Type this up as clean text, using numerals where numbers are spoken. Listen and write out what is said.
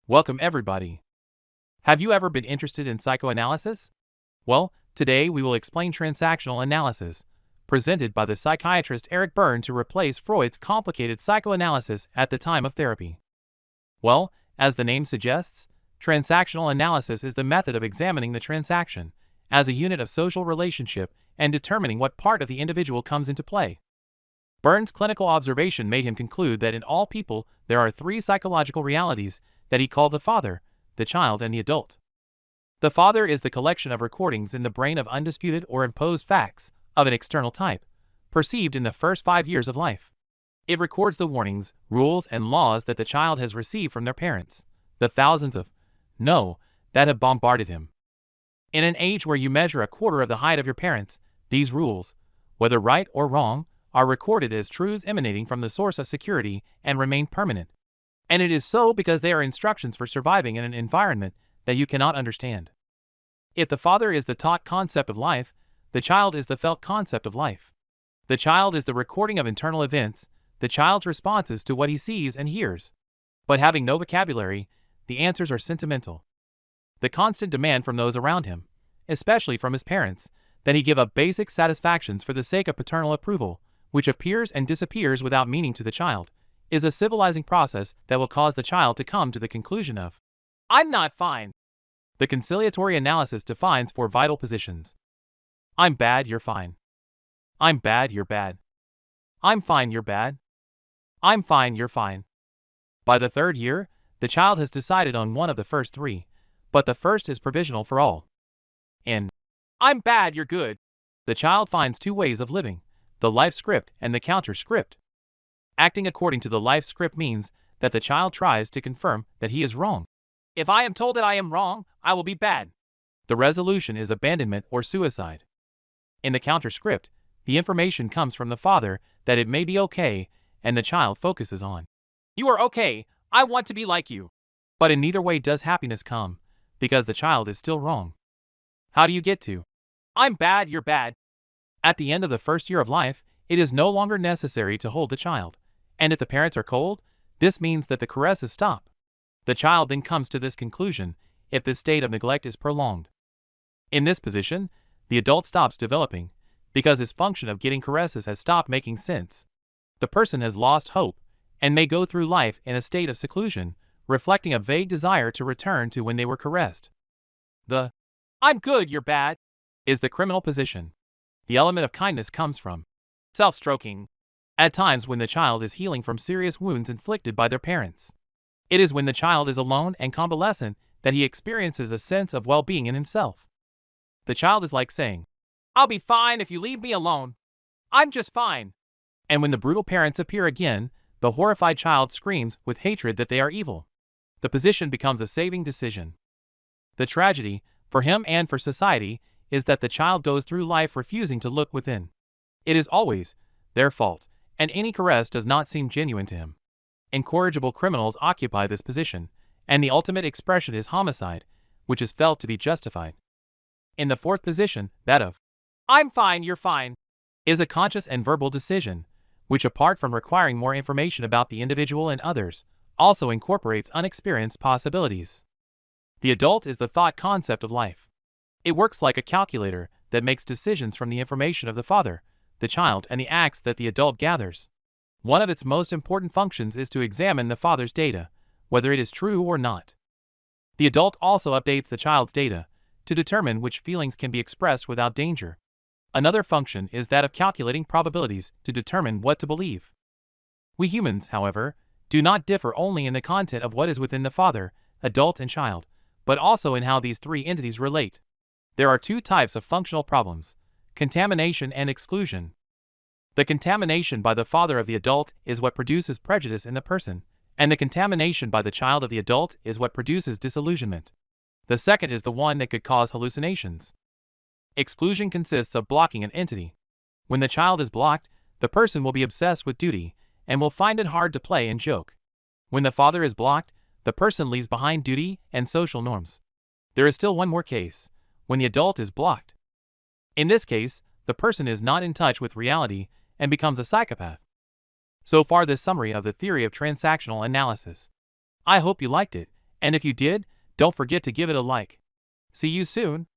Welcome everybody. Have you ever been interested in psychoanalysis? Well, today we will explain transactional analysis, presented by the psychiatrist Eric Berne to replace Freud's complicated psychoanalysis at the time of therapy. Well, as the name suggests, transactional analysis is the method of examining the transaction as a unit of social relationship and determining what part of the individual comes into play. Berne's clinical observation made him conclude that in all people there are three psychological realities that he called the father, the child, and the adult. The father is the collection of recordings in the brain of undisputed or imposed facts of an external type, perceived in the first 5 years of life. It records the warnings, rules, and laws that the child has received from their parents, the thousands of no that have bombarded him. In an age where you measure a quarter of the height of your parents, these rules, whether right or wrong, are recorded as truths emanating from the source of security and remain permanent. And it is so because they are instructions for surviving in an environment that you cannot understand. If the father is the taught concept of life, the child is the felt concept of life. The child is the recording of internal events, the child's responses to what he sees and hears. But having no vocabulary, the answers are sentimental. The constant demand from those around him, especially from his parents, that he give up basic satisfactions for the sake of paternal approval, which appears and disappears without meaning to the child, is a civilizing process that will cause the child to come to the conclusion of, "I'm not fine." The conciliatory analysis defines four vital positions. I'm bad, you're fine. I'm bad, you're bad. I'm fine, you're bad. I'm fine, you're fine. By the third year, the child has decided on one of the first three, but the first is provisional for all. In I'm bad, you're good, the child finds two ways of living, the life script and the counter script. Acting according to the life script means that the child tries to confirm that he is wrong. If I am told that I am wrong, I will be bad. The resolution is abandonment or suicide. In the counter script, the information comes from the father that it may be okay, and the child focuses on, "You are okay, I want to be like you." But in neither way does happiness come, because the child is still wrong. How do you get to, "I'm bad, you're bad"? At the end of the first year of life, it is no longer necessary to hold the child. And if the parents are cold, this means that the caresses stop. The child then comes to this conclusion if this state of neglect is prolonged. In this position, the adult stops developing, because his function of getting caresses has stopped making sense. The person has lost hope, and may go through life in a state of seclusion, reflecting a vague desire to return to when they were caressed. The "I'm good, you're bad" is the criminal position. The element of kindness comes from self-stroking, at times when the child is healing from serious wounds inflicted by their parents. It is when the child is alone and convalescent that he experiences a sense of well-being in himself. The child is like saying, "I'll be fine if you leave me alone. I'm just fine." And when the brutal parents appear again, the horrified child screams with hatred that they are evil. The position becomes a saving decision. The tragedy, for him and for society, is that the child goes through life refusing to look within. It is always their fault, and any caress does not seem genuine to him. Incorrigible criminals occupy this position, and the ultimate expression is homicide, which is felt to be justified. In the fourth position, that of "I'm fine, you're fine," is a conscious and verbal decision, which apart from requiring more information about the individual and others, also incorporates unexperienced possibilities. The adult is the thought concept of life. It works like a calculator that makes decisions from the information of the father, the child, and the acts that the adult gathers. One of its most important functions is to examine the father's data, whether it is true or not. The adult also updates the child's data to determine which feelings can be expressed without danger. Another function is that of calculating probabilities to determine what to believe. We humans, however, do not differ only in the content of what is within the father, adult, and child, but also in how these three entities relate. There are two types of functional problems: contamination and exclusion. The contamination by the father of the adult is what produces prejudice in the person, and the contamination by the child of the adult is what produces disillusionment. The second is the one that could cause hallucinations. Exclusion consists of blocking an entity. When the child is blocked, the person will be obsessed with duty, and will find it hard to play and joke. When the father is blocked, the person leaves behind duty and social norms. There is still one more case, when the adult is blocked. In this case, the person is not in touch with reality and becomes a psychopath. So far this summary of the theory of transactional analysis. I hope you liked it, And if you did, don't forget to give it a like. See you soon.